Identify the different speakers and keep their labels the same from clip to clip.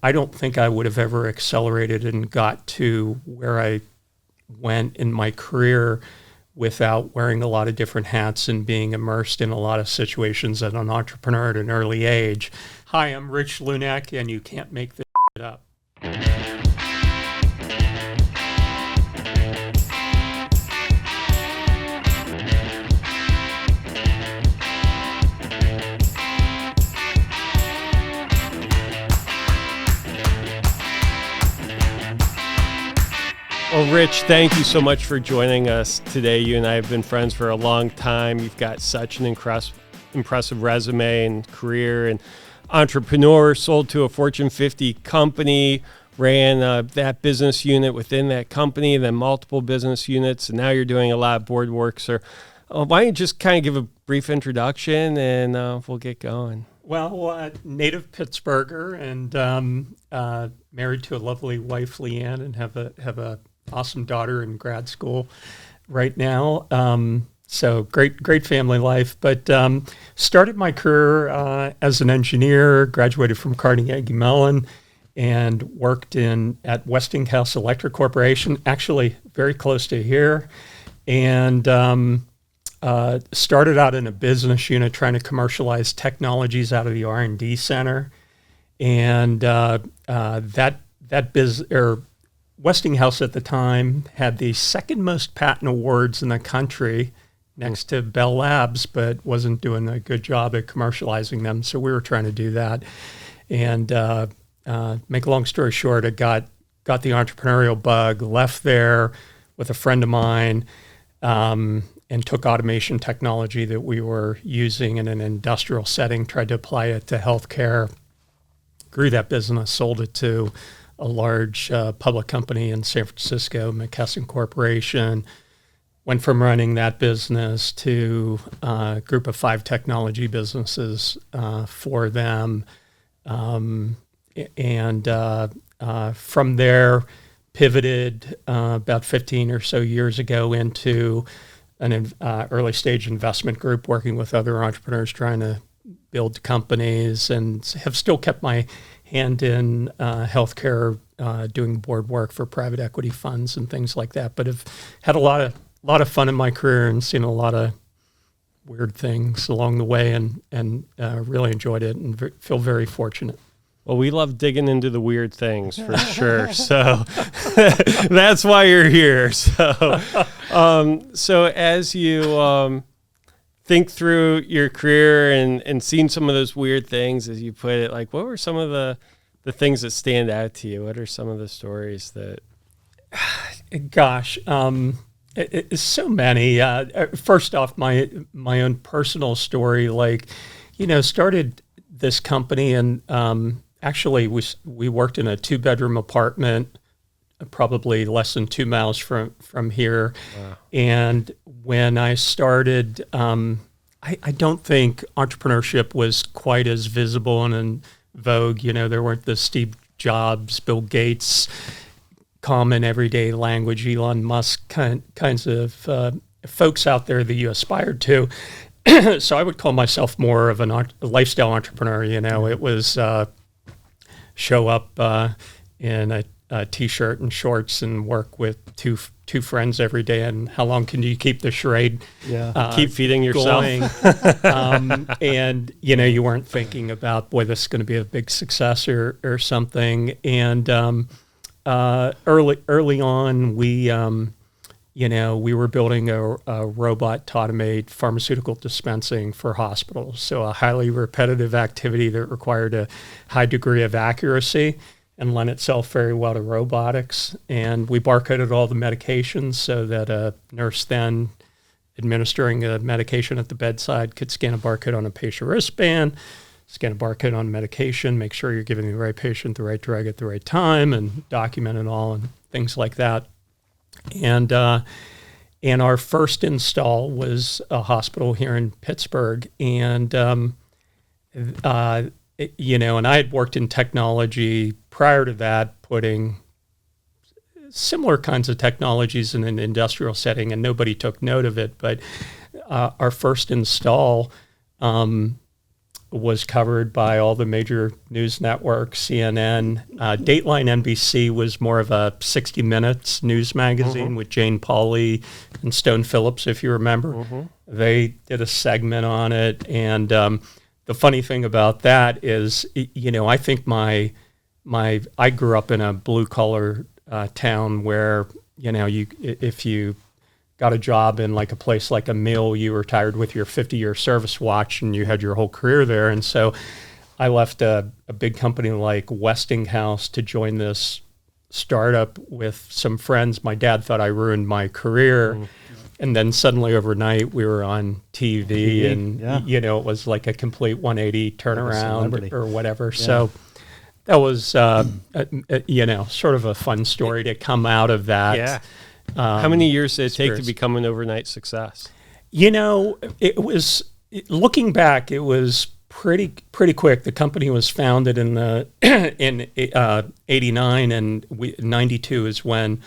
Speaker 1: I don't think I would have ever accelerated and got to where I went in my career without wearing a lot of different hats and being immersed in a lot of situations as an entrepreneur at an early age. Hi, I'm Rich Lunak, and you can't make this shit up.
Speaker 2: Well, Rich, thank you so much for joining us today. You and I have been friends for a long time. You've got such an impressive resume and career, and entrepreneur, sold to a Fortune 50 company, ran that business unit within that company, then multiple business units, and now you're doing a lot of board work. So why don't you just kind of give a brief introduction, and we'll get going.
Speaker 1: Well, native Pittsburgher, and married to a lovely wife, Leanne, and have a awesome daughter in grad school right now. So great family life, but started my career as an engineer, graduated from Carnegie Mellon, and worked at Westinghouse Electric Corporation, actually very close to here, and started out in a business unit trying to commercialize technologies out of the R&D center, and Westinghouse at the time had the second most patent awards in the country, next to Bell Labs, but wasn't doing a good job at commercializing them. So we were trying to do that. And make a long story short, I got the entrepreneurial bug, left there with a friend of mine, and took automation technology that we were using in an industrial setting, tried to apply it to healthcare, grew that business, sold it to a large public company in San Francisco, McKesson Corporation. Went from running that business to a group of 5 technology businesses for them. And from there, pivoted about 15 or so years ago into an early stage investment group, working with other entrepreneurs trying to build companies, and have still kept my hand in healthcare, doing board work for private equity funds and things like that. But have had a lot of fun in my career and seen a lot of weird things along the way, and really enjoyed it, and feel very fortunate.
Speaker 2: Well, we love digging into the weird things for sure. So that's why you're here. So, so as you think through your career and seen some of those weird things, as you put it, like what were some of the things that stand out to you? What are some of the stories that?
Speaker 1: Gosh, it's so many. First off, my own personal story, started this company, and actually we worked in a 2-bedroom apartment, probably less than 2 miles from here. Wow. And when I started, I don't think entrepreneurship was quite as visible and in vogue. There weren't the Steve Jobs, Bill Gates, common everyday language, Elon Musk kinds of folks out there that you aspired to. So I would call myself more of a lifestyle entrepreneur. It was show up in a T-shirt and shorts and work with two friends every day. And how long can you keep the charade?
Speaker 2: Keep feeding yourself.
Speaker 1: Going? And you weren't thinking about, boy, this is going to be a big success or something. And early on, we were building a robot to automate pharmaceutical dispensing for hospitals. So a highly repetitive activity that required a high degree of accuracy and lent itself very well to robotics. And we barcoded all the medications so that a nurse then administering a medication at the bedside could scan a barcode on a patient wristband, scan a barcode on medication, make sure you're giving the right patient the right drug at the right time, and document it all and things like that. And our first install was a hospital here in Pittsburgh, and and I had worked in technology prior to that, putting similar kinds of technologies in an industrial setting, and nobody took note of it. But our first install was covered by all the major news networks, CNN. Dateline NBC was more of a 60 Minutes news magazine with Jane Pauley and Stone Phillips, if you remember. They did a segment on it. And the funny thing about that is, I think I grew up in a blue-collar town where, if you got a job in like a place like a mill, you retired with your 50-year service watch and you had your whole career there. And so I left a big company like Westinghouse to join this startup with some friends. My dad thought I ruined my career. And then suddenly overnight we were on TV and, it was like a complete 180 turnaround or whatever. Yeah. So that was, sort of a fun story to come out of that.
Speaker 2: Yeah. How many years did it take to become an overnight success?
Speaker 1: It was, looking back, it was pretty quick. The company was founded in 89, and 92 is when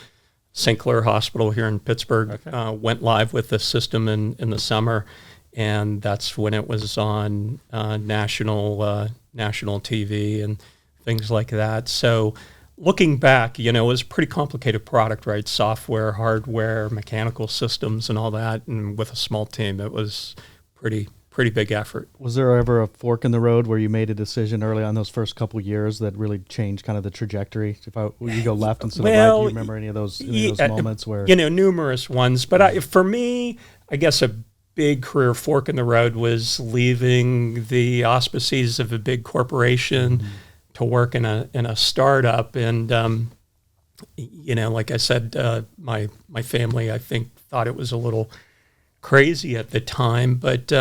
Speaker 1: St. Clair Hospital here in Pittsburgh went live with the system in the summer, and that's when it was on national TV and things like that. So looking back, it was a pretty complicated product, right? Software, hardware, mechanical systems, and all that. And with a small team, it was pretty big effort.
Speaker 3: Was there ever a fork in the road where you made a decision early on those first couple of years that really changed kind of the trajectory? You go left instead of right, do you remember any of those moments where?
Speaker 1: Numerous ones. But for me, I guess a big career fork in the road was leaving the auspices of a big corporation to work in a startup. And, like I said, my family, I think, thought it was a little crazy at the time. But,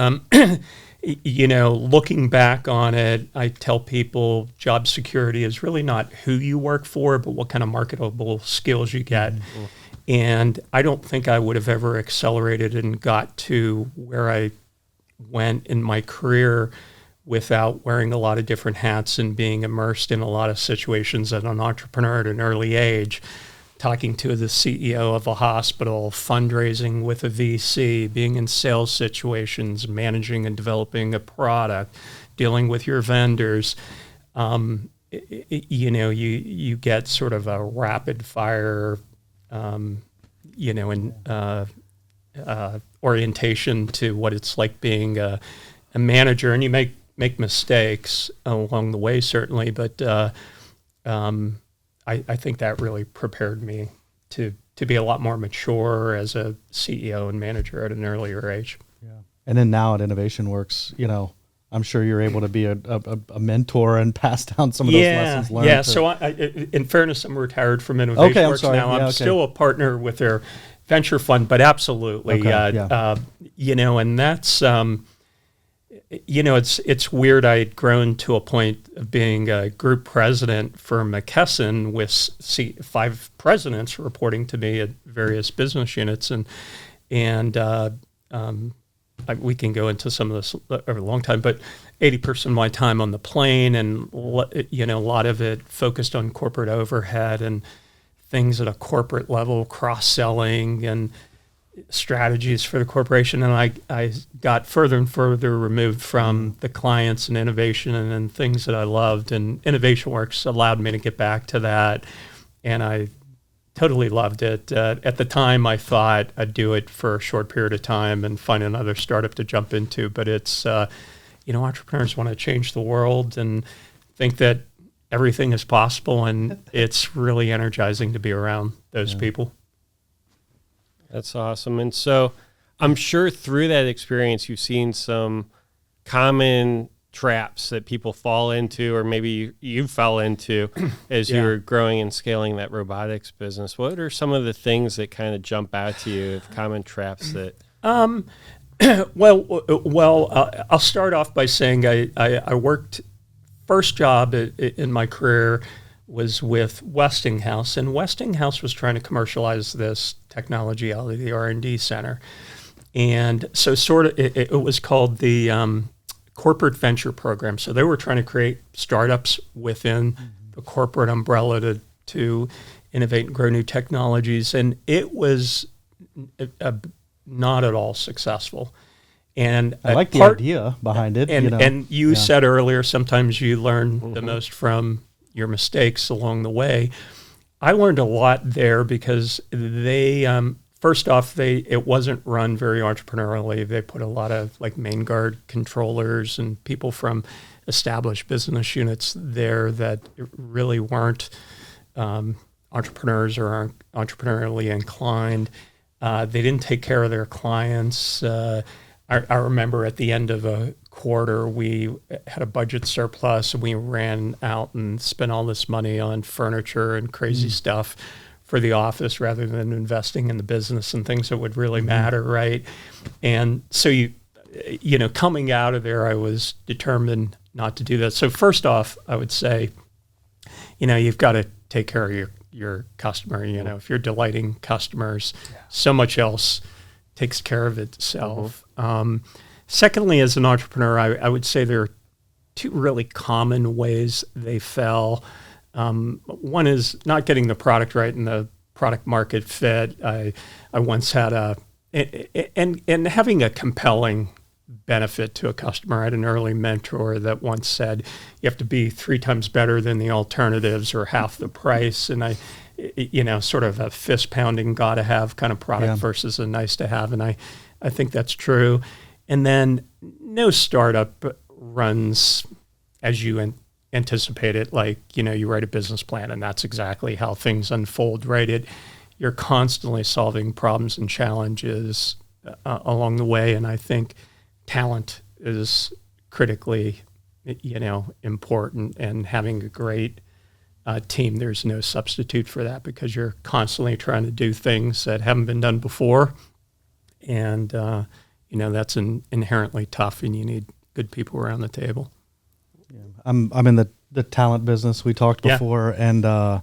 Speaker 1: looking back on it, I tell people job security is really not who you work for, but what kind of marketable skills you get. And I don't think I would have ever accelerated and got to where I went in my career without wearing a lot of different hats and being immersed in a lot of situations as an entrepreneur at an early age, talking to the CEO of a hospital, fundraising with a VC, being in sales situations, managing and developing a product, dealing with your vendors. You get sort of a rapid fire, orientation to what it's like being a manager, and you make mistakes along the way, certainly, but I think that really prepared me to be a lot more mature as a CEO and manager at an earlier age.
Speaker 3: Yeah, and then now at InnovationWorks, I'm sure you're able to be a mentor and pass down some of those lessons learned.
Speaker 1: Yeah, so in fairness, I'm retired from InnovationWorks now. I'm still a partner with their venture fund, but absolutely, and that's. It's weird. I had grown to a point of being a group president for McKesson with 5 presidents reporting to me at various business units, and we can go into some of this over a long time. But 80% of my time on the plane, and a lot of it focused on corporate overhead and things at a corporate level, cross-selling and strategies for the corporation, and I got further and further removed from the clients and innovation and things that I loved, and InnovationWorks allowed me to get back to that, and I totally loved it. At the time, I thought I'd do it for a short period of time and find another startup to jump into, but it's, entrepreneurs want to change the world and think that everything is possible, and it's really energizing to be around those people.
Speaker 2: That's awesome. And so I'm sure through that experience, you've seen some common traps that people fall into, or maybe you fell into as you were growing and scaling that robotics business. What are some of the things that kind of jump out to you of common traps that?
Speaker 1: I'll start off by saying I worked, first job in my career was with Westinghouse, and Westinghouse was trying to commercialize this technology out of the R&D center. And so it was called the corporate venture program. So they were trying to create startups within the corporate umbrella to innovate and grow new technologies. And it was not at all successful. And
Speaker 3: I like the idea behind it.
Speaker 1: And you said earlier, sometimes you learn the most from your mistakes along the way. I learned a lot there because they, first off, it wasn't run very entrepreneurially. They put a lot of like main guard controllers and people from established business units there that really weren't entrepreneurs or aren't entrepreneurially inclined. They didn't take care of their clients. I remember at the end of a quarter, we had a budget surplus and we ran out and spent all this money on furniture and crazy stuff for the office rather than investing in the business and things that would really matter, right? And so coming out of there, I was determined not to do that. So first off, I would say, you've got to take care of your customer. If you're delighting customers, so much else takes care of itself. Secondly, as an entrepreneur, I would say there are two really common ways they fell. One is not getting the product right and the product market fit. I once had and having a compelling benefit to a customer. I had an early mentor that once said, you have to be 3 times better than the alternatives or half the price. And I sort of a fist pounding, gotta have kind of product versus a nice to have. And I think that's true. And then no startup runs as you anticipate it. Like, you write a business plan and that's exactly how things unfold, right? You're constantly solving problems and challenges along the way. And I think talent is critically, important, and having a great team, there's no substitute for that because you're constantly trying to do things that haven't been done before. And, that's inherently tough and you need good people around the table.
Speaker 3: Yeah. I'm in the talent business we talked before, and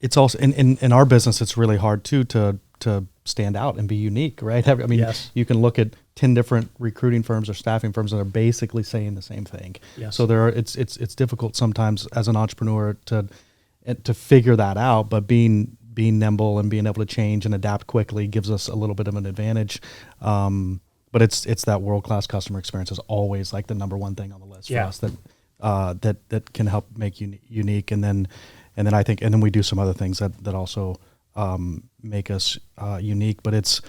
Speaker 3: it's also in our business, it's really hard too to stand out and be unique, right? You can look at 10 different recruiting firms or staffing firms that are basically saying the same thing.
Speaker 1: Yes.
Speaker 3: So it's difficult sometimes as an entrepreneur to figure that out, but being nimble and being able to change and adapt quickly gives us a little bit of an advantage. But it's that world-class customer experience is always like the number one thing on the list for us that can help make you unique. And then I think, and then we do some other things that also make us unique. But it's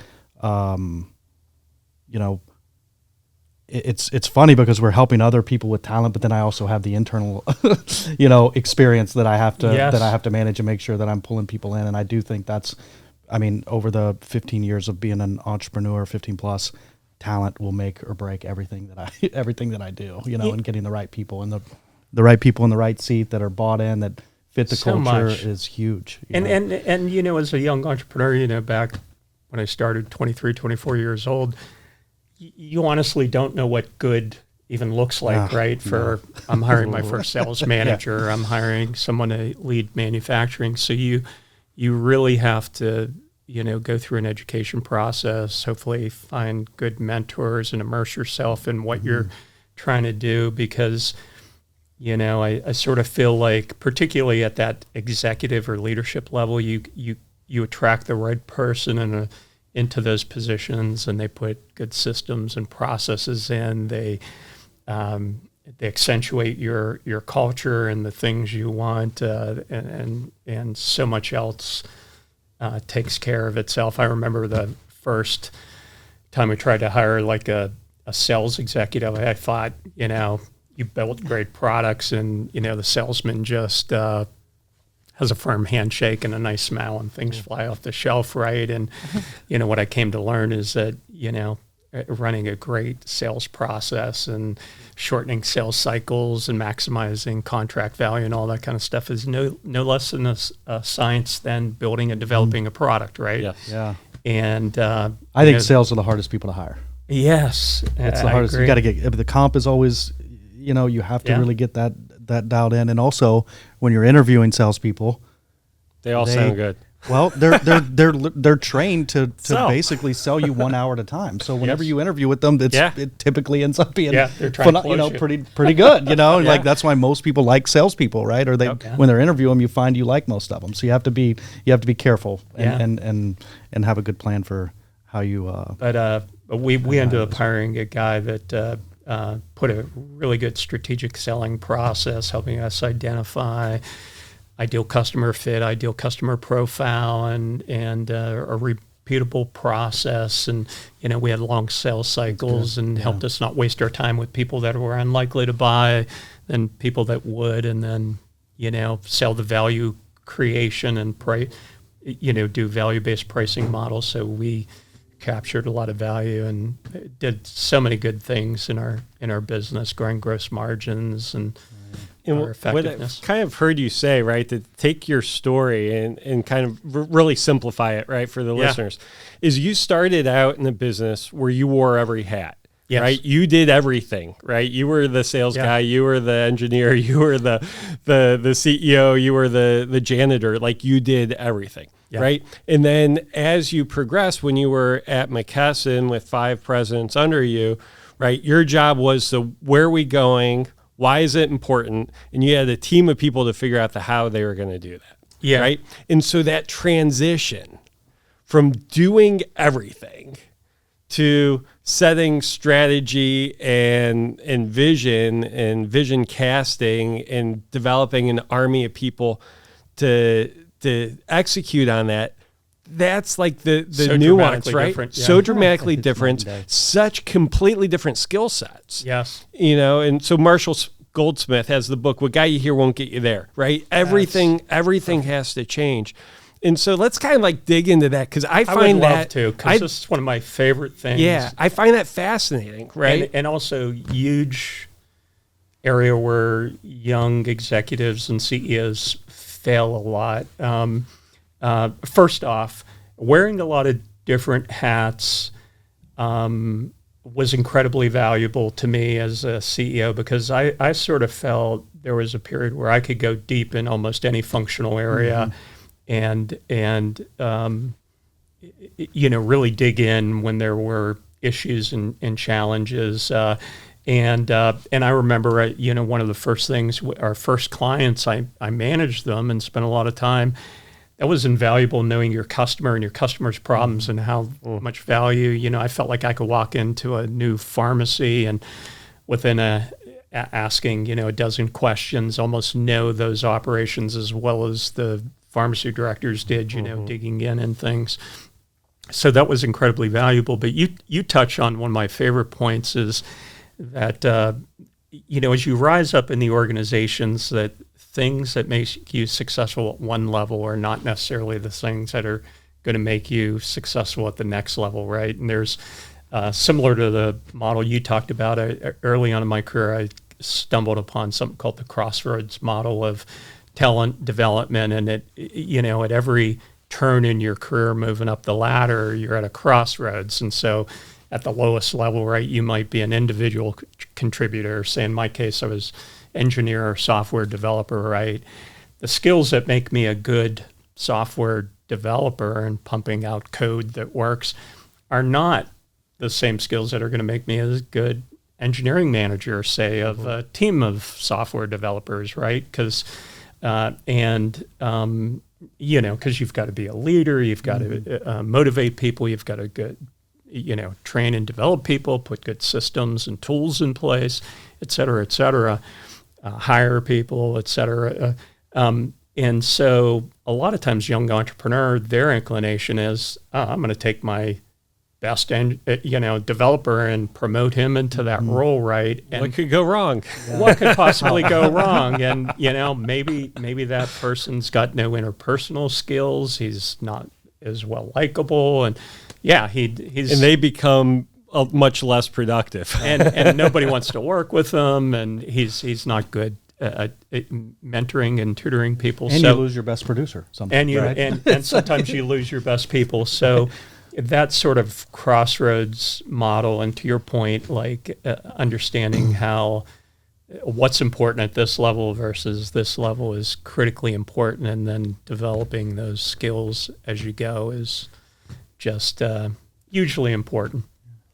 Speaker 3: it's funny because we're helping other people with talent, but then I also have the internal experience that I have to manage and make sure that I'm pulling people in. And I do think that's, over the 15 years of being an entrepreneur, 15 plus, talent will make or break everything that I do, and getting the right people and the right people in the right seat that are bought in, that fit the culture is huge.
Speaker 1: And as a young entrepreneur, back when I started 23, 24 years old, you honestly don't know what good even looks like, right? I'm hiring my first sales manager, I'm hiring someone to lead manufacturing. So you really have to, go through an education process, hopefully find good mentors and immerse yourself in what you're trying to do, because, I sort of feel like, particularly at that executive or leadership level, you attract the right person into those positions, and they put good systems and processes in. They accentuate your culture and the things you want, and so much else takes care of itself. I remember the first time I tried to hire like a sales executive. I thought, you built great products, and the salesman just has a firm handshake and a nice smile, and things fly off the shelf, right? And what I came to learn is that running a great sales process and shortening sales cycles and maximizing contract value and all that kind of stuff is no less than a science than building and developing a product, right?
Speaker 2: Yes.
Speaker 3: Yeah.
Speaker 1: And
Speaker 3: I think sales are the hardest people to hire.
Speaker 1: Yes,
Speaker 3: it's the hardest. You got to get the comp is always, you have to really get that dialed in, and also when you're interviewing salespeople,
Speaker 2: they sound good.
Speaker 3: Well, they're trained to basically sell you 1 hour at a time. So whenever you interview with them, it typically ends up being
Speaker 1: they're trying to close you.
Speaker 3: pretty good. Like that's why most people like salespeople, right? Or when they're interviewing them, you find you like most of them. So you have to be careful and have a good plan for how you.
Speaker 1: But we ended up hiring a guy that put a really good strategic selling process, helping us identify ideal customer fit, ideal customer profile, and a repeatable process. And, we had long sales cycles and helped us not waste our time with people that were unlikely to buy than people that would, and then, sell the value creation and do value-based pricing models. So we captured a lot of value and did so many good things in our business, growing gross margins and our effectiveness.
Speaker 2: What I've kind of heard you say, right, to take your story and kind of really simplify it, right, for the listeners, is you started out in a business where you wore every hat. Yes. Right, you did everything. Right, you were the sales guy, you were the engineer, you were the CEO, you were the janitor. Like, you did everything. Yeah. Right, and then as you progressed, when you were at McKesson with 5 presidents under you, right, your job was to where are we going, why is it important, and you had a team of people to figure out the how they were going to do that. Yeah, right, and so that transition from doing everything to setting strategy and vision casting and developing an army of people to execute on that. That's like the so nuance, right? Yeah. So dramatically different, such completely different skill sets.
Speaker 1: Yes.
Speaker 2: And so Marshall Goldsmith has the book, "What Got You Here Won't Get You There," right? Everything has to change. And so let's kind of like dig into that, because I find
Speaker 1: would love to, because this is one of my favorite things.
Speaker 2: Yeah, I find that fascinating, right?
Speaker 1: And also huge area where young executives and CEOs fail a lot. First off, wearing a lot of different hats was incredibly valuable to me as a CEO, because I sort of felt there was a period where I could go deep in almost any functional area. Mm-hmm. And really dig in when there were issues and challenges. And I remember, one of the first things, our first clients, I managed them and spent a lot of time. That was invaluable, knowing your customer and your customer's problems and how much value. I felt like I could walk into a new pharmacy and within asking, a dozen questions, almost know those operations as well as the pharmacy directors did, digging in and things. So that was incredibly valuable. But you touch on one of my favorite points is that, as you rise up in the organizations, that things that make you successful at one level are not necessarily the things that are going to make you successful at the next level, right? And there's, similar to the model you talked about, early on in my career, I stumbled upon something called the Crossroads model of talent development, and at every turn in your career moving up the ladder, you're at a crossroads. And so at the lowest level, right, you might be an individual contributor. Say in my case, I was engineer or software developer, right? The skills that make me a good software developer and pumping out code that works are not the same skills that are going to make me a good engineering manager, say, of a team of software developers, right? Because because you've got to be a leader, you've got to motivate people, you've got to good, train and develop people, put good systems and tools in place, et cetera, hire people, et cetera. And so a lot of times young entrepreneur, their inclination is, I'm going to take my best developer and promote him into that role, right? And
Speaker 2: what could go wrong?
Speaker 1: What could possibly go wrong? And maybe that person's got no interpersonal skills. He's not as well likable, and he's
Speaker 2: and they become much less productive,
Speaker 1: and nobody wants to work with him, and he's not good at mentoring and tutoring people.
Speaker 3: And you lose your best producer sometimes,
Speaker 1: and sometimes you lose your best people. So that sort of crossroads model, and to your point, like understanding how what's important at this level versus this level is critically important, and then developing those skills as you go is just hugely important.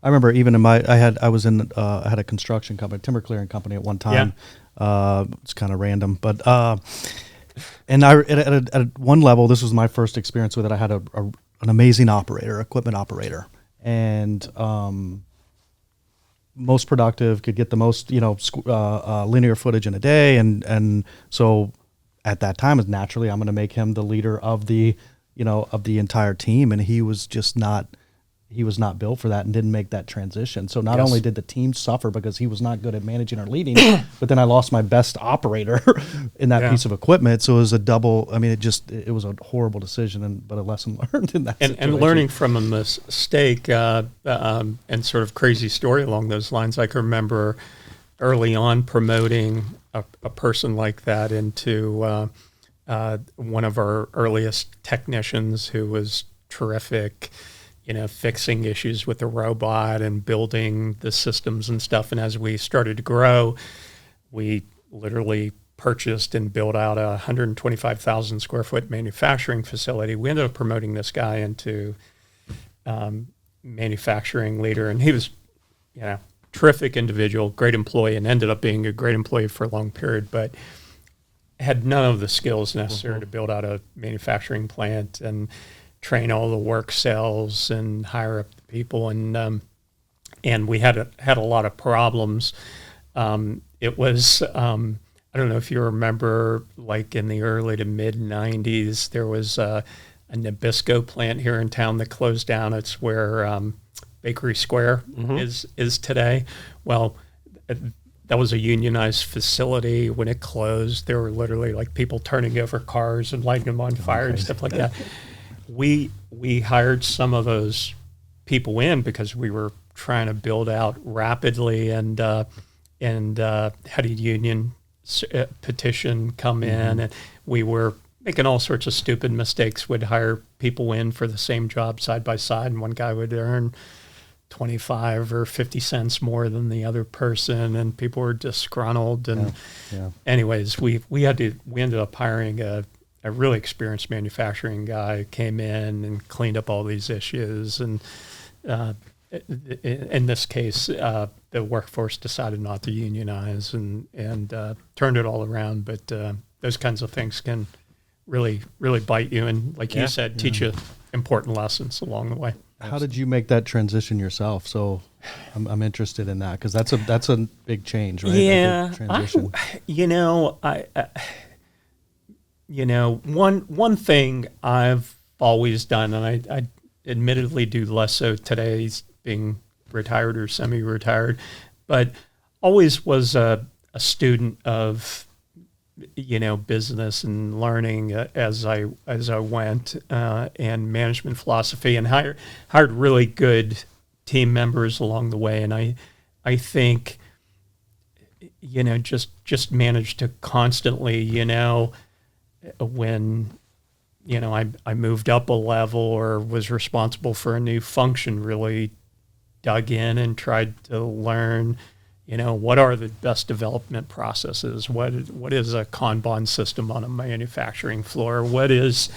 Speaker 3: I remember even in I had a construction company, timber clearing company at one time. It's kind of random, but and at one level, this was my first experience with it. I had an amazing equipment operator, and most productive, could get the most, linear footage in a day. And so at that time, is naturally, I'm going to make him the leader of the entire team. And he was not built for that and didn't make that transition. So not only did the team suffer because he was not good at managing or leading, but then I lost my best operator in that piece of equipment. So it was a double. I mean, it was a horrible decision, but a lesson learned in that situation.
Speaker 1: And learning from a mistake and sort of crazy story along those lines. I can remember early on promoting a person like that into one of our earliest technicians who was terrific, fixing issues with the robot and building the systems and stuff. And as we started to grow, we literally purchased and built out a 125,000 square foot manufacturing facility. We ended up promoting this guy into manufacturing leader. And he was, terrific individual, great employee, and ended up being a great employee for a long period, but had none of the skills necessary to build out a manufacturing plant and train all the work cells and hire up the people, and we had a lot of problems. It was I don't know if you remember, like in the early to mid '90s, there was a Nabisco plant here in town that closed down. It's where Bakery Square is today. Well, that was a unionized facility. When it closed, there were literally like people turning over cars and lighting them on fire and stuff like that. We hired some of those people in because we were trying to build out rapidly, and had a union petition come in, and we were making all sorts of stupid mistakes. We'd hire people in for the same job side by side, and one guy would earn 25 or 50 cents more than the other person, and people were disgruntled. And anyways, we ended up hiring a really experienced manufacturing guy, came in and cleaned up all these issues. And in this case, the workforce decided not to unionize and turned it all around. But those kinds of things can really, really bite you. And like you said, teach you important lessons along the way.
Speaker 3: How did you make that transition yourself? So I'm interested in that, because that's a big change, right?
Speaker 1: Yeah.
Speaker 3: Transition.
Speaker 1: One thing I've always done, and I admittedly do less so today, being retired or semi-retired, but always was a student of, business and learning as I went, and management philosophy, and hired really good team members along the way. And I think, just managed to constantly, when, I moved up a level or was responsible for a new function, really dug in and tried to learn, what are the best development processes? What is a Kanban system on a manufacturing floor? What is,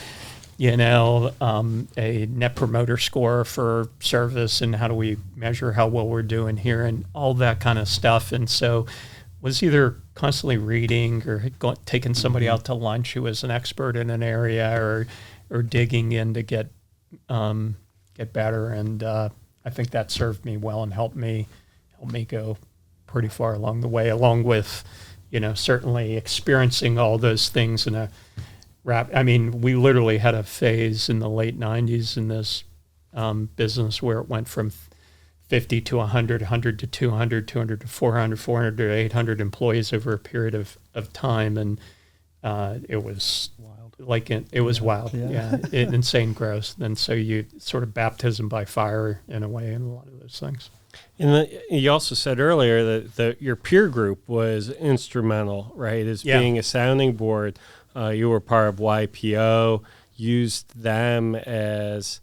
Speaker 1: a net promoter score for service, and how do we measure how well we're doing here, and all that kind of stuff. And so was either constantly reading or had taken somebody out to lunch who was an expert in an area, or digging in to get better. And I think that served me well and helped me go pretty far along the way, along with, certainly experiencing all those things in a we literally had a phase in the late 90s in this business where it went from 50 to 100, 100 to 200, 200 to 400, 400 to 800 employees over a period of time. And it was wild. It was wild. Insane growth. And so you sort of baptism by fire in a way in a lot of those things.
Speaker 2: And you also said earlier that your peer group was instrumental, right, as being a sounding board. You were part of YPO, used them as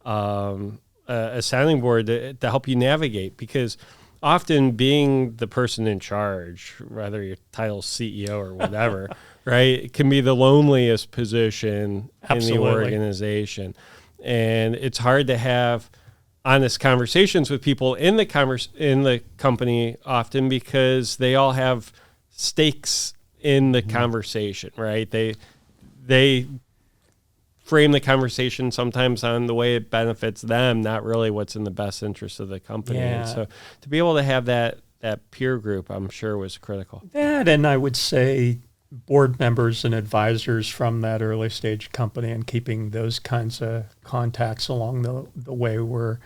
Speaker 2: a sounding board to help you navigate, because often being the person in charge, whether your title's CEO or whatever, right, it can be the loneliest position in the organization. And it's hard to have honest conversations with people in the company often, because they all have stakes in the conversation, right? They frame the conversation sometimes on the way it benefits them, not really what's in the best interest of the company.
Speaker 1: Yeah.
Speaker 2: And so to be able to have that peer group, I'm sure was critical.
Speaker 1: That, and I would say board members and advisors from that early stage company, and keeping those kinds of contacts along the way were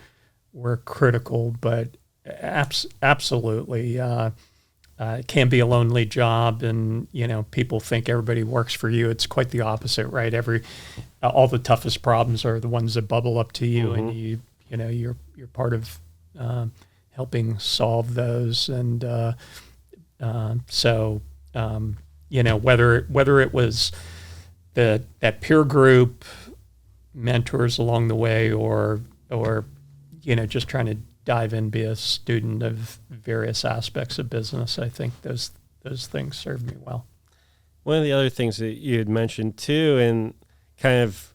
Speaker 1: critical. But absolutely, it can be a lonely job, and people think everybody works for you. It's quite the opposite, right? All the toughest problems are the ones that bubble up to you, and you're part of helping solve those. And whether it was that peer group, mentors along the way, or just trying to dive in, be a student of various aspects of business, I think those things served me well.
Speaker 2: One of the other things that you had mentioned too, and kind of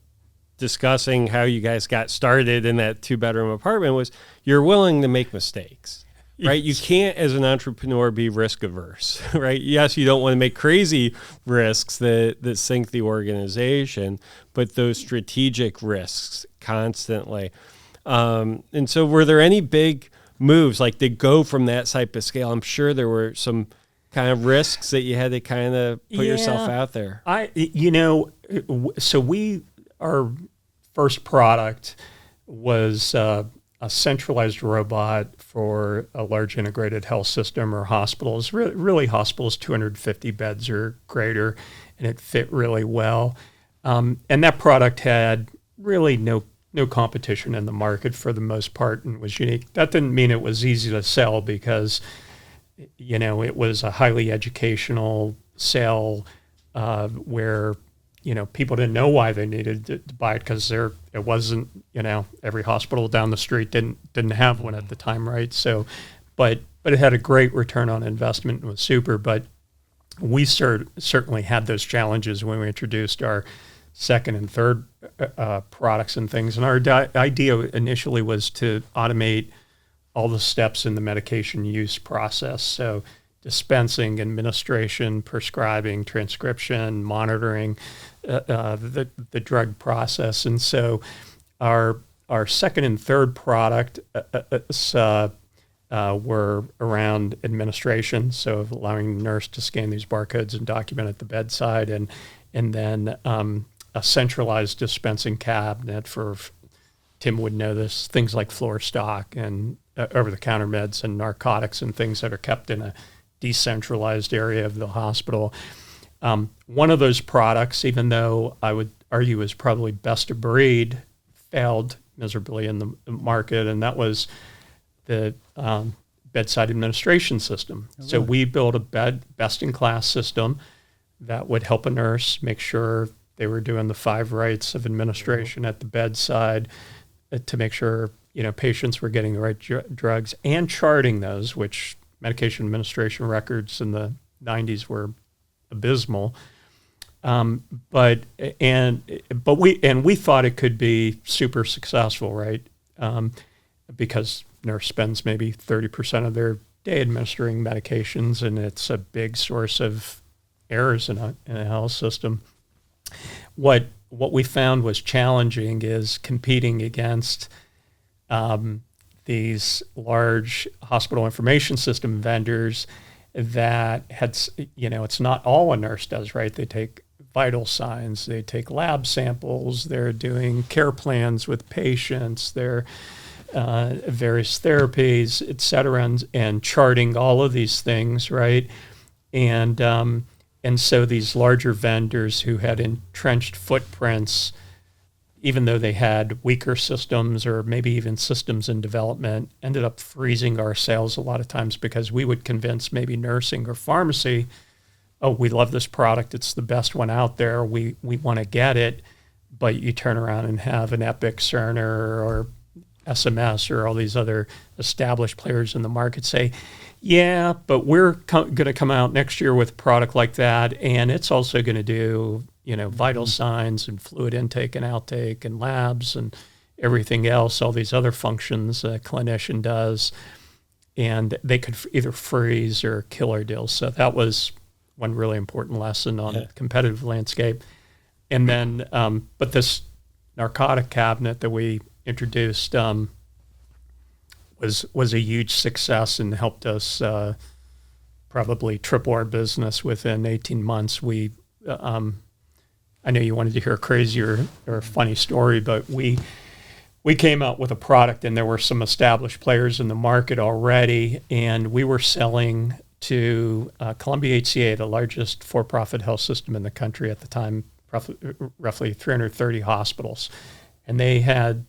Speaker 2: discussing how you guys got started in that 2-bedroom apartment, was you're willing to make mistakes, right? You can't, as an entrepreneur, be risk averse, right? Yes, you don't want to make crazy risks that sink the organization, but those strategic risks constantly. And so were there any big moves, like to go from that type of scale? I'm sure there were some kind of risks that you had to kind of put yourself out there.
Speaker 1: Our first product was a centralized robot for a large integrated health system or hospitals, really hospitals 250 beds or greater, and it fit really well. And that product had really no competition in the market for the most part, and was unique. That didn't mean it was easy to sell, because it was a highly educational sale where people didn't know why they needed to buy it, because it wasn't, every hospital down the street didn't have one at the time, right? So, but it had a great return on investment and was super. But we certainly had those challenges when we introduced our second and third products and things. And our idea initially was to automate all the steps in the medication use process. So dispensing, administration, prescribing, transcription, monitoring, the drug process. And so our second and third product were around administration, so allowing the nurse to scan these barcodes and document at the bedside, and then a centralized dispensing cabinet for, Tim would know this, things like floor stock and over-the-counter meds and narcotics and things that are kept in a decentralized area of the hospital. One of those products, even though I would argue is probably best of breed, failed miserably in the market, and that was the bedside administration system. Oh, really? So we built a best-in-class system that would help a nurse make sure they were doing the 5 rights of administration at the bedside, to make sure patients were getting the right drugs, and charting those, which medication administration records in the 90s were abysmal. But we thought it could be super successful, right? Because nurse spends maybe 30% of their day administering medications, and it's a big source of errors in a health system. What we found was challenging is competing against these large hospital information system vendors that had, it's not all a nurse does, right? They take vital signs, they take lab samples, they're doing care plans with patients, they're various therapies, et cetera, and charting all of these things, right? And so these larger vendors who had entrenched footprints, even though they had weaker systems or maybe even systems in development, ended up freezing our sales a lot of times, because we would convince maybe nursing or pharmacy, oh, we love this product, it's the best one out there, we want to get it. But you turn around and have an Epic, Cerner, or SMS, or all these other established players in the market say, yeah, but we're going to come out next year with a product like that, and it's also going to do, vital signs and fluid intake and outtake and labs and everything else, all these other functions a clinician does, and they could either freeze or kill our deals. So that was one really important lesson on the competitive landscape. And then, but this narcotic cabinet that we introduced was a huge success and helped us probably triple our business within 18 months. I know you wanted to hear a crazy or funny story, but we came out with a product, and there were some established players in the market already, and we were selling to Columbia HCA, the largest for-profit health system in the country at the time, roughly 330 hospitals. And they had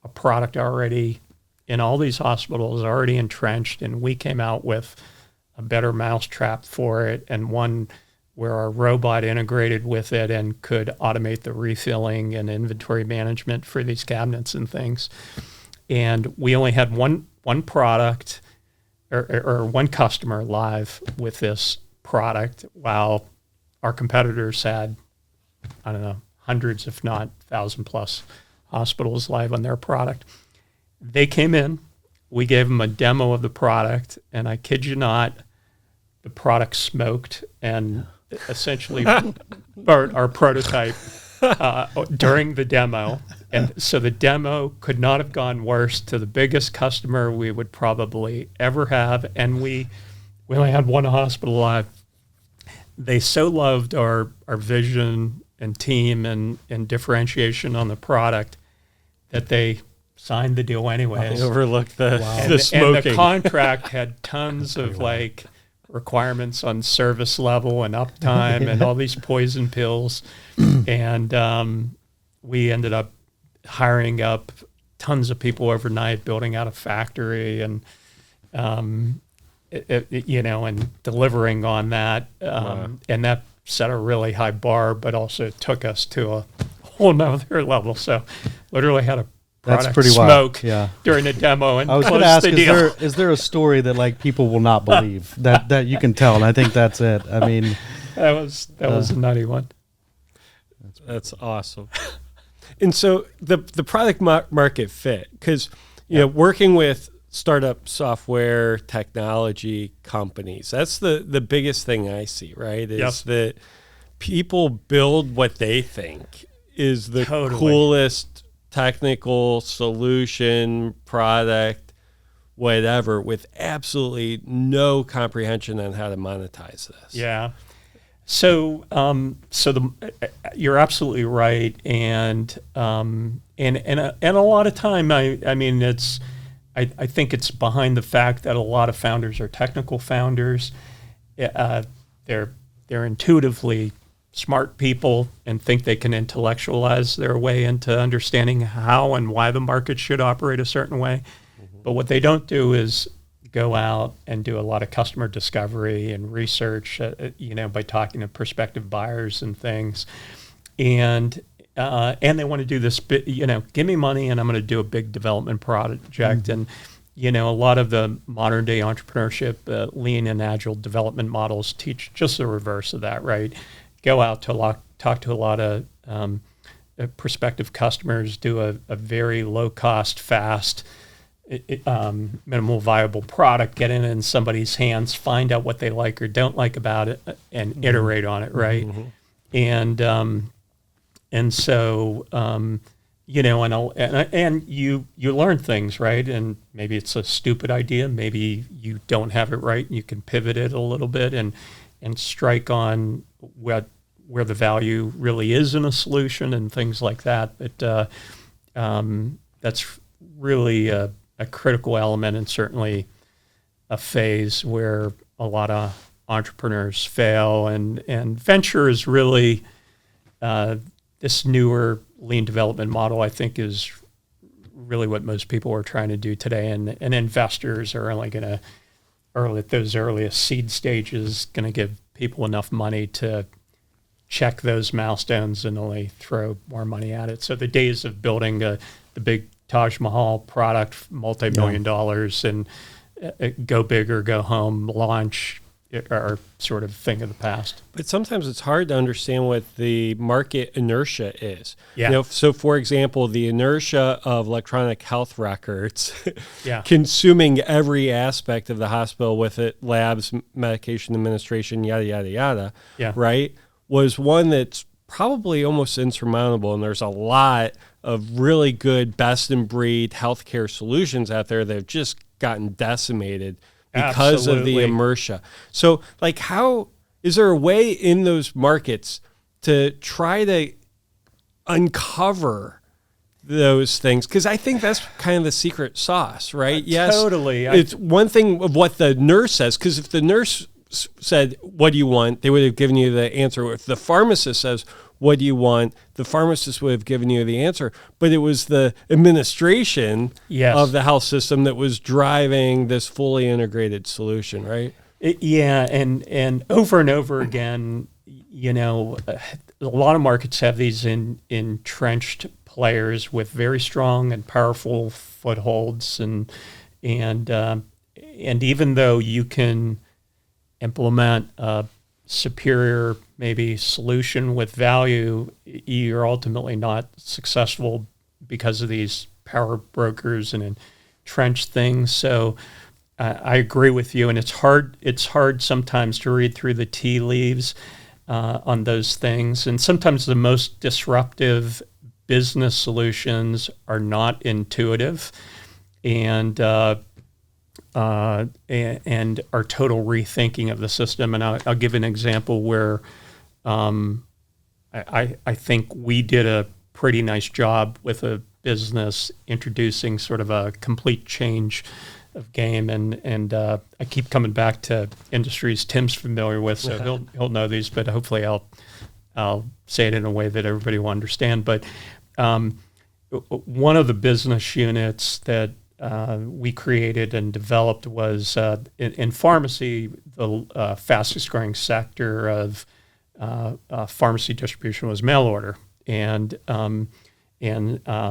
Speaker 1: a product already in all these hospitals, already entrenched, and we came out with a better mousetrap for it, and one where our robot integrated with it and could automate the refilling and inventory management for these cabinets and things. And we only had one product or one customer live with this product, while our competitors had, I don't know, hundreds, if not 1,000 plus hospitals live on their product. They came in, we gave them a demo of the product, and I kid you not, the product smoked and essentially burnt our prototype during the demo. And so the demo could not have gone worse to the biggest customer we would probably ever have. And we only had one hospital live. They so loved our vision and team and differentiation on the product that they signed the deal anyways.
Speaker 2: They overlooked the
Speaker 1: And
Speaker 2: smoking.
Speaker 1: the contract had tons of like requirements on service level and uptime and all these poison pills. And we ended up hiring up tons of people overnight, building out a factory and, and delivering on that. And that set a really high bar, but also took us to a whole nother level. So literally had a product
Speaker 3: pretty
Speaker 1: smoke
Speaker 3: wild.
Speaker 1: during the demo and
Speaker 3: I was
Speaker 1: close
Speaker 3: going to ask,
Speaker 1: the deal.
Speaker 3: is there a story that like people will not believe that you can tell? And I think that's it. I mean,
Speaker 1: that was a nutty one.
Speaker 2: That's awesome. And so the product market fit, because working with startup software technology companies, that's the biggest thing I see, right? Is that people build what they think is the coolest technical solution, product, whatever, with absolutely no comprehension on how to monetize this.
Speaker 1: Yeah. So, you're absolutely right, and a lot of time, I mean, I think it's behind the fact that a lot of founders are technical founders. They're intuitively smart people and think they can intellectualize their way into understanding how and why the market should operate a certain way. Mm-hmm. But what they don't do is go out and do a lot of customer discovery and research, by talking to prospective buyers and things. And they want to do this, give me money and I'm going to do a big development project. Mm-hmm. And, a lot of the modern day entrepreneurship, lean and agile development models teach just the reverse of that, right? Go out to talk to a lot of prospective customers, do a very low cost, fast, minimal viable product, get it in somebody's hands, find out what they like or don't like about it, and iterate on it, right? Mm-hmm. And so you learn things, right? And maybe it's a stupid idea, maybe you don't have it right, and you can pivot it a little bit and strike on where the value really is in a solution and things like that. But that's really a critical element, and certainly a phase where a lot of entrepreneurs fail. And venture is really this newer lean development model, I think, is really what most people are trying to do today. And investors are only going to, at those earliest seed stages, going to give people enough money to check those milestones and only throw more money at it. So the days of building the big Taj Mahal product, multi-million dollars, and go big or go home launch are sort of thing of the past.
Speaker 2: But sometimes it's hard to understand what the market inertia is.
Speaker 1: Yeah.
Speaker 2: So for example, the inertia of electronic health records consuming every aspect of the hospital with it, labs, medication administration, yada, yada, yada, right, was one that's probably almost insurmountable. And there's a lot of really good best-in-breed healthcare solutions out there that have just gotten decimated because of the inertia. So, like, how is there a way in those markets to try to uncover those things? Because I think that's kind of the secret sauce, right? Yes,
Speaker 1: totally.
Speaker 2: It's one thing of what the nurse says, because if the nurse said, "What do you want?" they would have given you the answer. If the pharmacist says, "What do you want?" the pharmacist would have given you the answer. But it was the administration of the health system that was driving this fully integrated solution, right?
Speaker 1: And over again, a lot of markets have these entrenched players with very strong and powerful footholds, and even though you can implement a superior maybe solution with value, you're ultimately not successful because of these power brokers and entrenched things. So I agree with you, and it's hard sometimes to read through the tea leaves on those things, and sometimes the most disruptive business solutions are not intuitive and are total rethinking of the system. And I'll give an example where I think we did a pretty nice job with a business introducing sort of a complete change of game, and I keep coming back to industries Tim's familiar with, so he'll know these, but hopefully I'll say it in a way that everybody will understand. But one of the business units that we created and developed was in pharmacy, the fastest growing sector of pharmacy distribution was mail order, and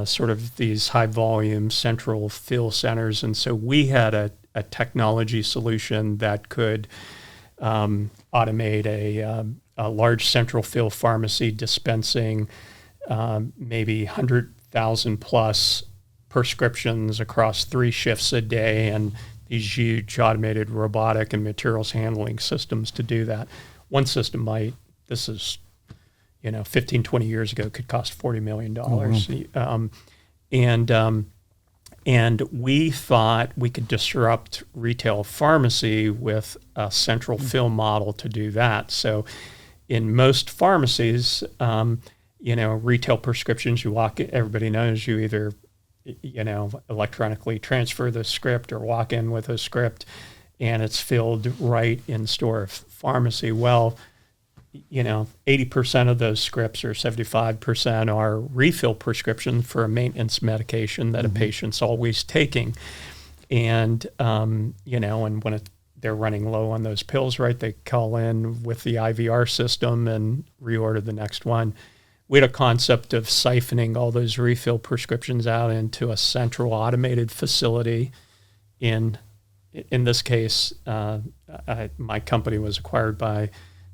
Speaker 1: sort of these high volume central fill centers. And so we had a technology solution that could automate a large central fill pharmacy dispensing maybe 100,000 plus prescriptions across 3 shifts a day, and these huge automated robotic and materials handling systems to do that. One system this is 15, 20 years ago, could cost $40 million. And we thought we could disrupt retail pharmacy with a central fill model to do that. So in most pharmacies, retail prescriptions, everybody knows you either, electronically transfer the script or walk in with a script and it's filled right in store pharmacy. Well, 80% of those scripts or 75% are refill prescriptions for a maintenance medication that a patient's always taking. And, and when they're running low on those pills, right, they call in with the IVR system and reorder the next one. We had a concept of siphoning all those refill prescriptions out into a central automated facility. In this case, my company was acquired by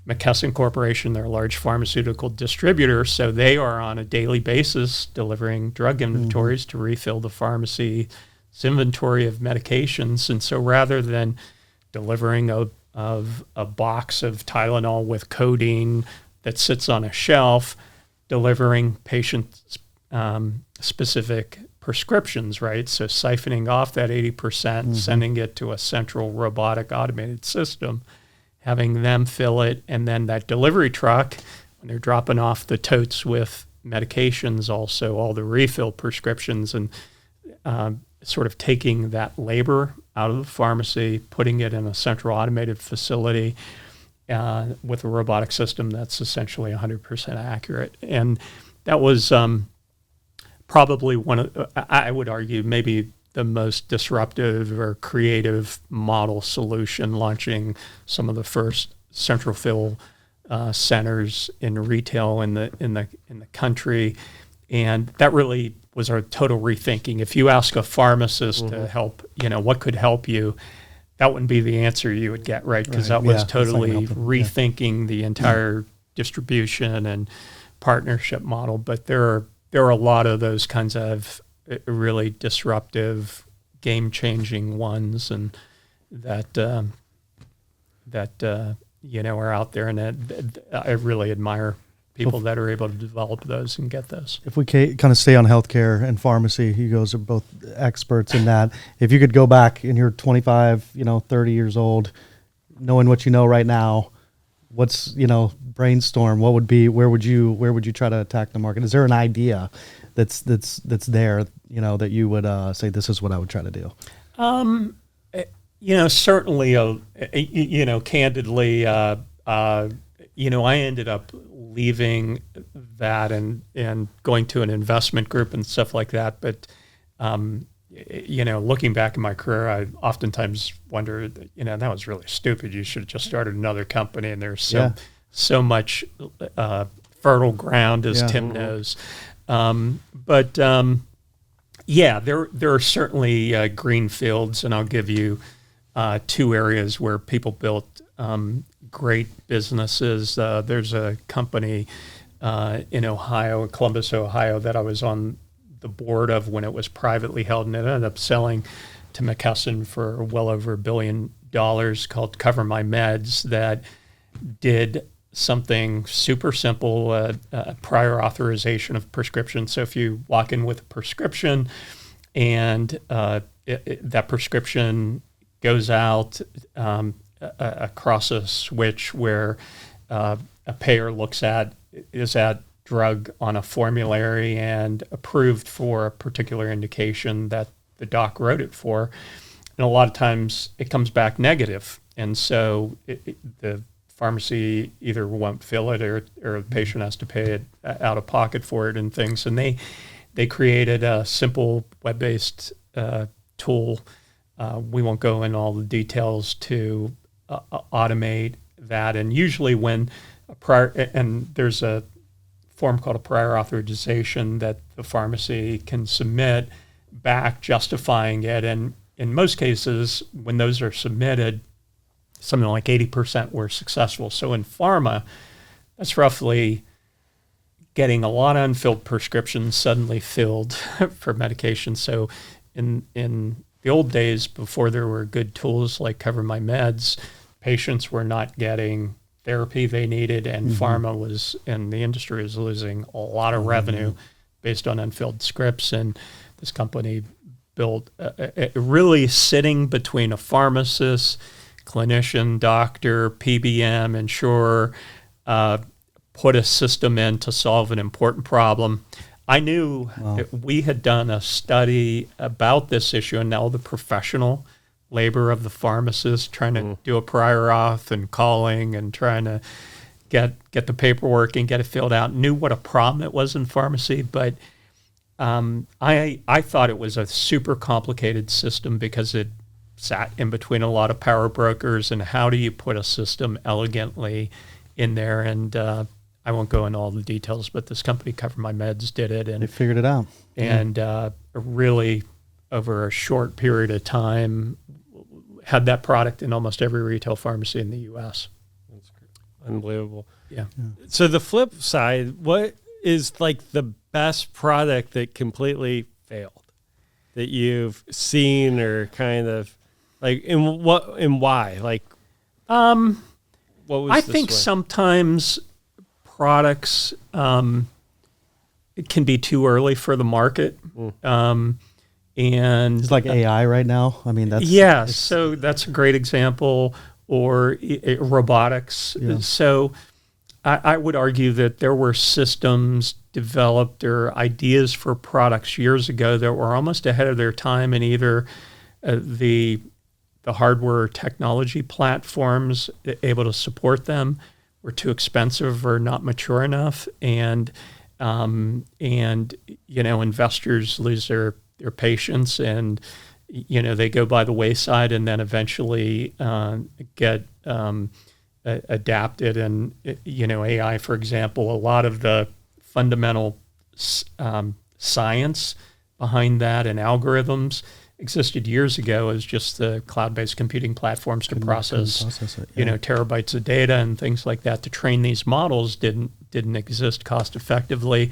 Speaker 1: McKesson Corporation. They're a large pharmaceutical distributor, so they are on a daily basis delivering drug inventories to refill the pharmacy's inventory of medications. And so rather than delivering a box of Tylenol with codeine that sits on a shelf, delivering patient-specific prescriptions, right? So siphoning off that 80%, sending it to a central robotic automated system, having them fill it, and then that delivery truck, when they're dropping off the totes with medications, also all the refill prescriptions, and sort of taking that labor out of the pharmacy, putting it in a central automated facility with a robotic system that's essentially 100% accurate. And that was probably one of, I would argue, maybe the most disruptive or creative model solution, launching some of the first central fill centers in retail in the country, and that really was our total rethinking. If you ask a pharmacist to help, what could help you, that wouldn't be the answer you would get, right? Because that was totally rethinking the entire distribution and partnership model. But there are a lot of those kinds of really disruptive, game-changing ones, and that are out there, and I really admire people that are able to develop those and get those.
Speaker 3: If we kind of stay on healthcare and pharmacy, you guys are both experts in that. If you could go back and you're 25, 30 years old, knowing what you know right now, what's, brainstorm, where would you try to attack the market? Is there an idea that's there, that you would say, this is what I would try to do?
Speaker 1: Certainly, candidly, I ended up leaving that and going to an investment group and stuff like that. But, looking back in my career, I oftentimes wonder, that was really stupid. You should have just started another company. And there's so much fertile ground, as Tim knows. There are certainly green fields, and I'll give you two areas where people built great businesses. There's a company in Ohio, Columbus, Ohio, that I was on the board of when it was privately held, and it ended up selling to McKesson for well over $1 billion, called Cover My Meds, that did something super simple, prior authorization of prescriptions. So if you walk in with a prescription and that prescription goes out across a switch where a payer looks at, is that drug on a formulary and approved for a particular indication that the doc wrote it for. And a lot of times it comes back negative. And so the pharmacy either won't fill it or the patient has to pay it out of pocket for it and things. And they created a simple web-based tool. We won't go into all the details to automate that. And usually when there's a form called a prior authorization that the pharmacy can submit back justifying it. And in most cases, when those are submitted, something like 80% were successful. So in pharma, that's roughly getting a lot of unfilled prescriptions suddenly filled for medication. So in the old days, before there were good tools like Cover My Meds, patients were not getting therapy they needed, and pharma was, and the industry was losing a lot of revenue based on unfilled scripts. And this company built really sitting between a pharmacist, clinician, doctor, PBM, insurer, put a system in to solve an important problem. I knew that we had done a study about this issue, and now the professional labor of the pharmacist trying to do a prior auth and calling and trying to get the paperwork and get it filled out, knew what a problem it was in pharmacy. But I thought it was a super complicated system because it sat in between a lot of power brokers, and how do you put a system elegantly in there? And I won't go into all the details, but this company, Cover My Meds, did it. And
Speaker 3: they figured it out.
Speaker 1: And really, over a short period of time, had that product in almost every retail pharmacy in the U.S.
Speaker 2: That's great. Unbelievable.
Speaker 1: Yeah.
Speaker 2: So the flip side, what is like the best product that completely failed that you've seen, or kind of like, and why? Like, what was
Speaker 1: I think sometimes products it can be too early for the market. And
Speaker 3: it's like AI right now. I mean,
Speaker 1: so that's a great example. Or robotics.
Speaker 3: Yeah.
Speaker 1: So I would argue that there were systems developed or ideas for products years ago that were almost ahead of their time, and either the hardware or technology platforms able to support them were too expensive or not mature enough, and investors lose their patience, and they go by the wayside, and then eventually get adapted. And AI, for example, a lot of the fundamental science behind that and algorithms existed years ago as just the cloud-based computing platforms to process it, terabytes of data and things like that. To train these models didn't exist cost effectively.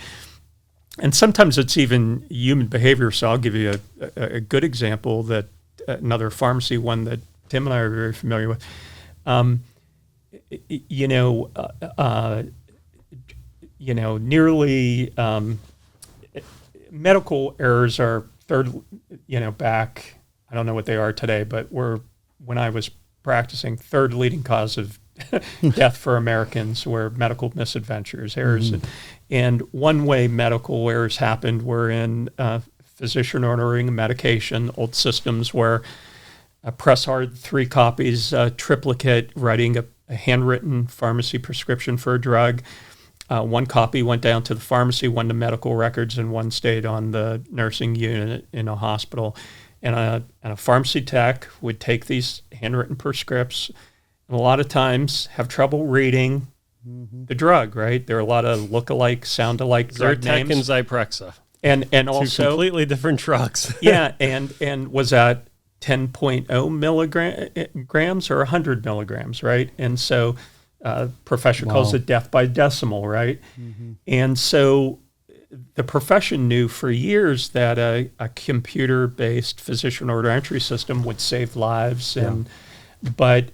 Speaker 1: And sometimes it's even human behavior. So I'll give you a good example, that another pharmacy one that Tim and I are very familiar with. nearly medical errors are third, back, I don't know what they are today, but when I was practicing, third leading cause of death for Americans were medical misadventures, errors. And one way medical errors happened were in physician ordering medication, old systems where press hard 3 copies, triplicate, writing a handwritten pharmacy prescription for a drug. 1 copy went down to the pharmacy, 1 to medical records, and 1 stayed on the nursing unit in a hospital. And a pharmacy tech would take these handwritten prescripts and a lot of times have trouble reading the drug, right? There are a lot of look-alike, sound-alike drug names.
Speaker 2: Zyrtec and Zyprexa.
Speaker 1: And also...
Speaker 2: 2 completely different drugs.
Speaker 1: Yeah, and was that 10.0 milligrams or 100 milligrams, right? And so profession calls it death by decimal, right? And so the profession knew for years that a computer-based physician order entry system would save lives, but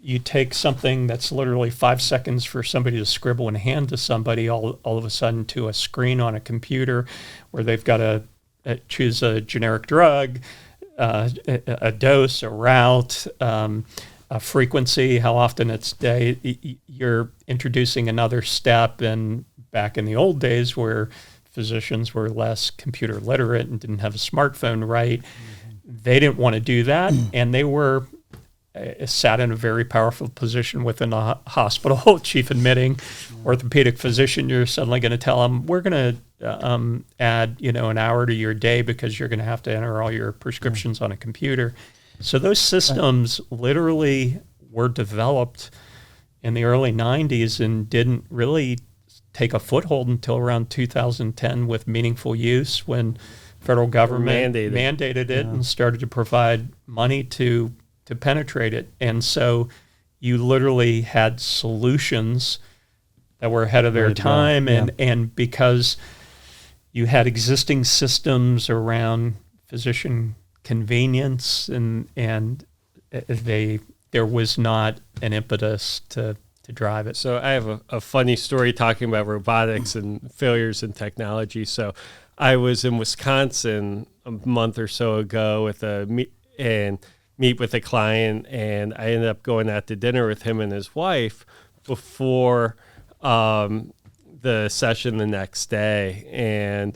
Speaker 1: you take something that's literally 5 seconds for somebody to scribble and hand to somebody, all of a sudden to a screen on a computer where they've got to choose a generic drug, a dose, a route, a frequency, how often it's day. You're introducing another step. And back in the old days where physicians were less computer literate and didn't have a smartphone, right? They didn't want to do that. And they were sat in a very powerful position within a hospital, chief admitting orthopedic physician. You're suddenly going to tell them, we're going to add, an hour to your day because you're going to have to enter all your prescriptions on a computer. So those systems literally were developed in the early 90s and didn't really take a foothold until around 2010 with meaningful use when federal government mandated it and started to provide money to penetrate it. And so you literally had solutions that were ahead of their time. And because you had existing systems around physician convenience and there was not an impetus to drive it.
Speaker 2: So I have a funny story talking about robotics and failures in technology. So I was in Wisconsin a month or so ago with meet with a client, and I ended up going out to dinner with him and his wife before the session the next day. And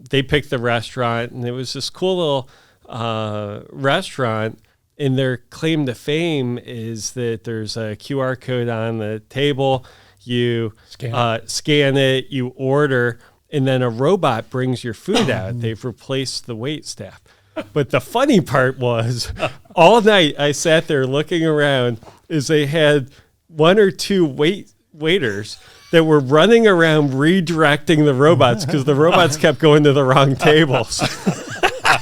Speaker 2: they picked the restaurant, and it was this cool little restaurant. And their claim to fame is that there's a QR code on the table. You scan it, you order, and then a robot brings your food out. They've replaced the wait staff. But the funny part was, all night I sat there looking around as they had 1 or 2 waiters that were running around redirecting the robots because the robots kept going to the wrong tables.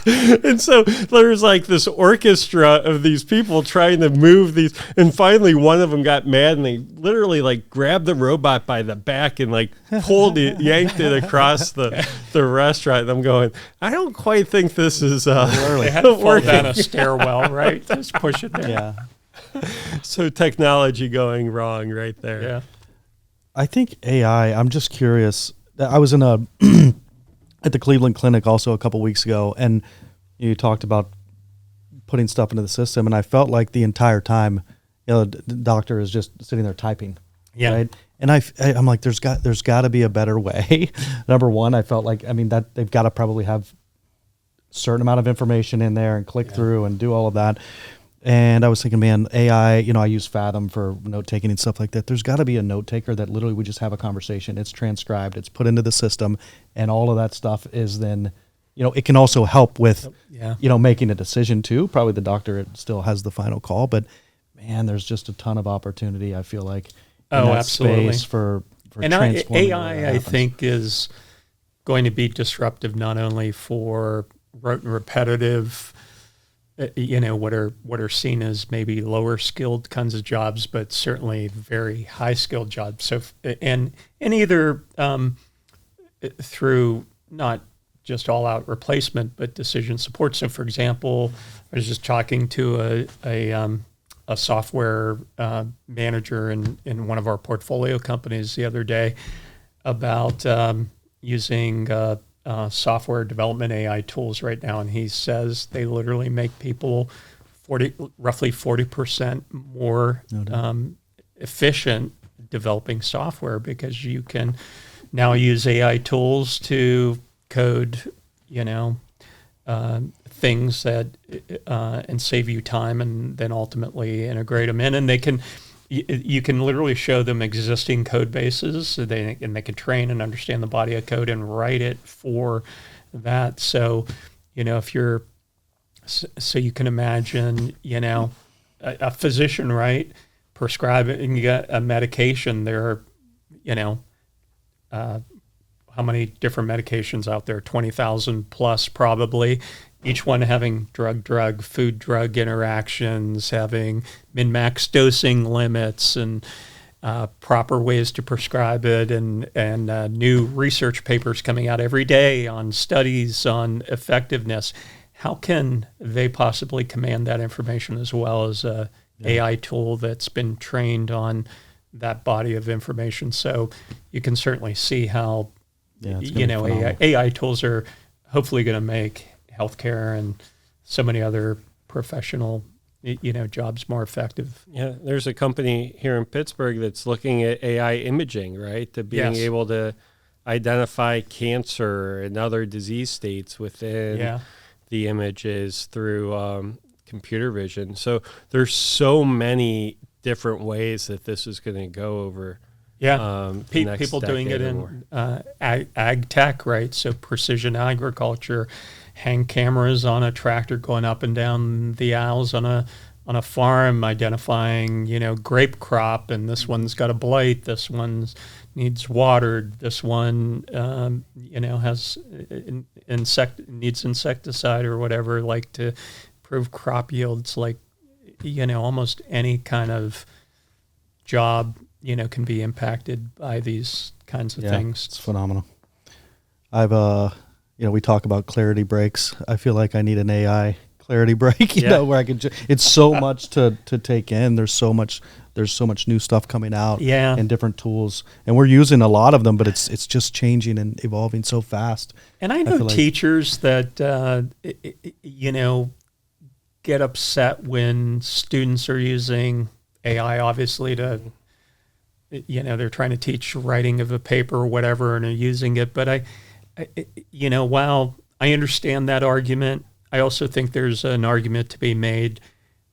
Speaker 2: And so there's like this orchestra of these people trying to move these. And finally, one of them got mad and they literally like grabbed the robot by the back and like pulled it, yanked it across the restaurant. And I'm going, I don't quite think this is
Speaker 1: they had to fall down a stairwell, right? Just push it there.
Speaker 3: Yeah.
Speaker 2: So technology going wrong right there.
Speaker 1: Yeah.
Speaker 3: I think AI, I'm just curious. I was in at the Cleveland Clinic also a couple weeks ago, and you talked about putting stuff into the system, and I felt like the entire time, the doctor is just sitting there typing, right? And I'm like, there's got to be a better way. Number one, I felt like, that they've got to probably have a certain amount of information in there and click through and do all of that. And I was thinking, man, AI, I use Fathom for note taking and stuff like that. There's got to be a note taker that literally we just have a conversation. It's transcribed, it's put into the system, and all of that stuff is then, it can also help with, making a decision too. Probably the doctor still has the final call, but man, there's just a ton of opportunity, I feel like, in that
Speaker 1: absolutely.
Speaker 3: Space for
Speaker 1: and
Speaker 3: transforming
Speaker 1: AI, I think, is going to be disruptive not only for rote and repetitive, what are seen as maybe lower skilled kinds of jobs, but certainly very high skilled jobs. So, and either through not just all out replacement, but decision support. So, for example, I was just talking to a a software manager in one of our portfolio companies the other day about using software development AI tools right now, and he says they literally make people roughly 40% more efficient developing software, because you can now use AI tools to code, things that and save you time, and then ultimately integrate them in, and you can literally show them existing code bases, so they can train and understand the body of code and write it for that. So, so you can imagine, a physician, right, prescribing a medication. There are, how many different medications out there? 20,000 plus probably. Each one having drug-drug, food-drug interactions, having min-max dosing limits, and proper ways to prescribe it, and new research papers coming out every day on studies on effectiveness. How can they possibly command that information as well as a AI tool that's been trained on that body of information? So you can certainly see how AI tools are hopefully going to make healthcare and so many other professional, jobs more effective.
Speaker 2: Yeah, there's a company here in Pittsburgh that's looking at AI imaging, right? To being able to identify cancer and other disease states within the images through computer vision. So there's so many different ways that this is going to go over.
Speaker 1: People doing it in ag tech, right? So precision agriculture, hang cameras on a tractor going up and down the aisles on a farm, identifying, grape crop, and this one's got a blight, this one's needs watered, this one, has needs insecticide or whatever, like to improve crop yields. Like, almost any kind of job, can be impacted by these kinds of things.
Speaker 3: It's phenomenal. We talk about clarity breaks. I feel like I need an AI clarity break, where I can it's so much to take in. There's so much new stuff coming out and different tools, and we're using a lot of them, but it's just changing and evolving so fast.
Speaker 1: And I know teachers that get upset when students are using AI, obviously, to they're trying to teach writing of a paper or whatever, and are using it. But I while I understand that argument, I also think there's an argument to be made.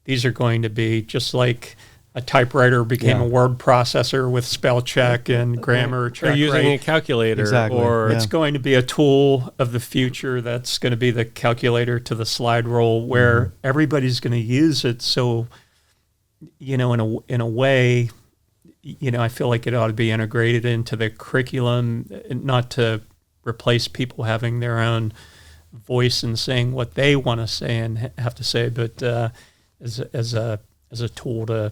Speaker 1: These are going to be just like a typewriter became a word processor with spell check and grammar check.
Speaker 2: Or using a calculator.
Speaker 3: Exactly.
Speaker 2: Or
Speaker 1: it's going to be a tool of the future that's going to be the calculator to the slide rule, where everybody's going to use it. So, in a way, I feel like it ought to be integrated into the curriculum, not to replace people having their own voice and saying what they want to say and have to say, but as a tool to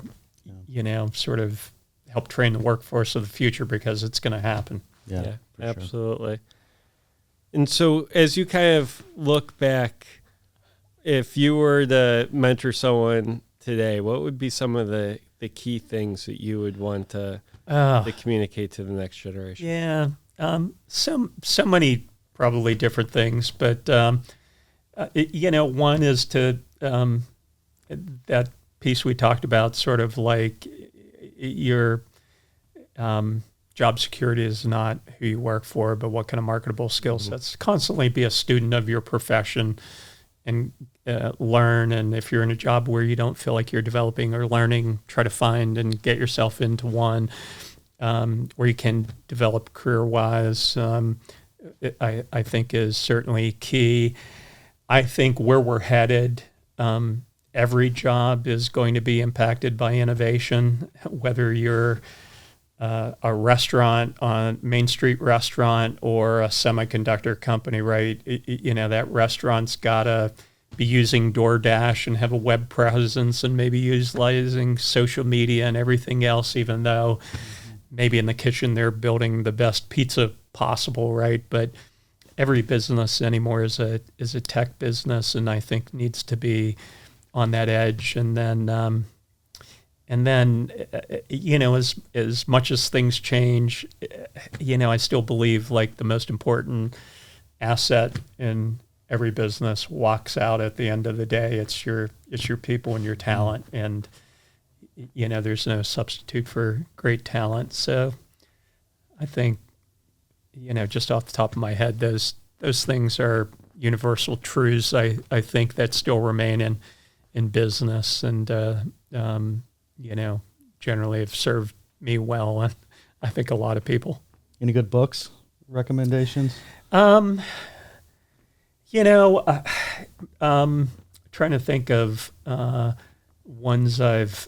Speaker 1: sort of help train the workforce of the future, because it's going to happen.
Speaker 2: Yeah, absolutely. Sure. And so as you kind of look back, if you were to mentor someone today, what would be some of the key things that you would want to communicate to the next generation?
Speaker 1: Yeah. So many probably different things, but one is to that piece we talked about, sort of like your job security is not who you work for, but what kind of marketable skill sets. Constantly be a student of your profession and learn. And if you're in a job where you don't feel like you're developing or learning, try to find and get yourself into one where you can develop career-wise. I think is certainly key. I think where we're headed, every job is going to be impacted by innovation, whether you're a restaurant, on Main Street restaurant, or a semiconductor company, right? That restaurant's got to be using DoorDash and have a web presence and maybe utilizing social media and everything else, even though maybe in the kitchen they're building the best pizza possible, right? But every business anymore is a tech business, and I think needs to be on that edge. And then And then, as much as things change, I still believe like the most important asset in every business walks out at the end of the day. It's your people and your talent, and there's no substitute for great talent. So, I think, just off the top of my head, those things are universal truths. I think that still remain in business, and generally have served me well, and I think a lot of people.
Speaker 3: Any good books recommendations?
Speaker 1: Trying to think of ones I've,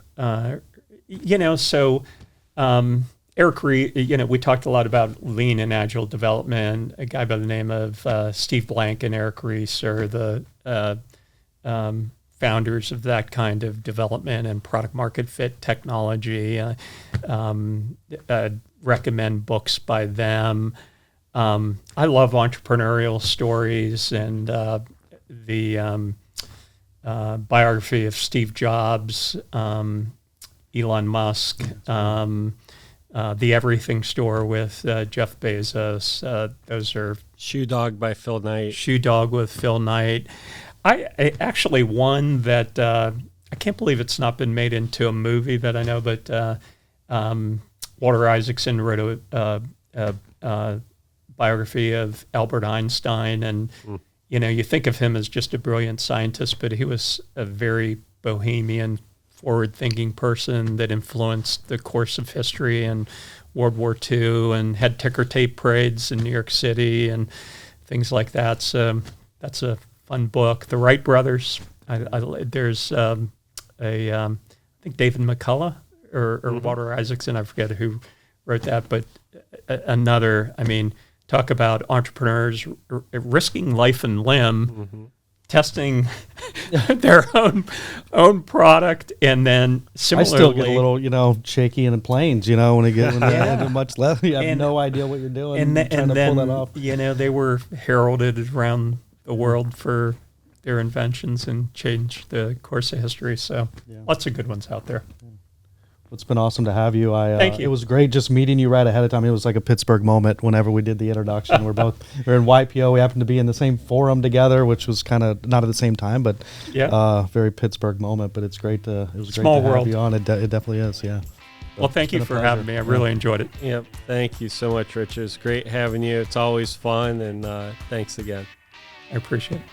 Speaker 1: Eric Ries, we talked a lot about lean and agile development. A guy by the name of Steve Blank and Eric Ries are the founders of that kind of development and product market fit technology. Recommend books by them. I love entrepreneurial stories, and the biography of Steve Jobs, Elon Musk, The Everything Store with Jeff Bezos. Those are
Speaker 2: Shoe Dog by Phil Knight.
Speaker 1: Shoe Dog with Phil Knight. I actually one that I can't believe it's not been made into a movie that I know, but Walter Isaacson wrote a biography of Albert Einstein, and you think of him as just a brilliant scientist, but he was a very bohemian, forward-thinking person that influenced the course of history and World War II, and had ticker tape parades in New York City and things like that. So that's a fun book. The Wright brothers. There's I think David McCullough or Walter Isaacson. I forget who wrote that, but another. Talk about entrepreneurs risking life and limb, testing their own product, and then similarly,
Speaker 3: I still get a little, shaky in the planes, when they get into much less. You have no idea what you're doing,
Speaker 1: and
Speaker 3: trying to
Speaker 1: then,
Speaker 3: pull that off.
Speaker 1: They were heralded around the world for their inventions and changed the course of history. So lots of good ones out there.
Speaker 3: It's been awesome to have you.
Speaker 1: Thank you.
Speaker 3: It was great just meeting you right ahead of time. It was like a Pittsburgh moment whenever we did the introduction. we're in YPO. We happened to be in the same forum together, which was kind of not at the same time, but very Pittsburgh moment. But it was great to have you on. It definitely is, yeah.
Speaker 1: Well, thank you for having me. I really enjoyed it.
Speaker 2: Yep. Thank you so much, Rich. It was great having you. It's always fun, and thanks again.
Speaker 1: I appreciate it.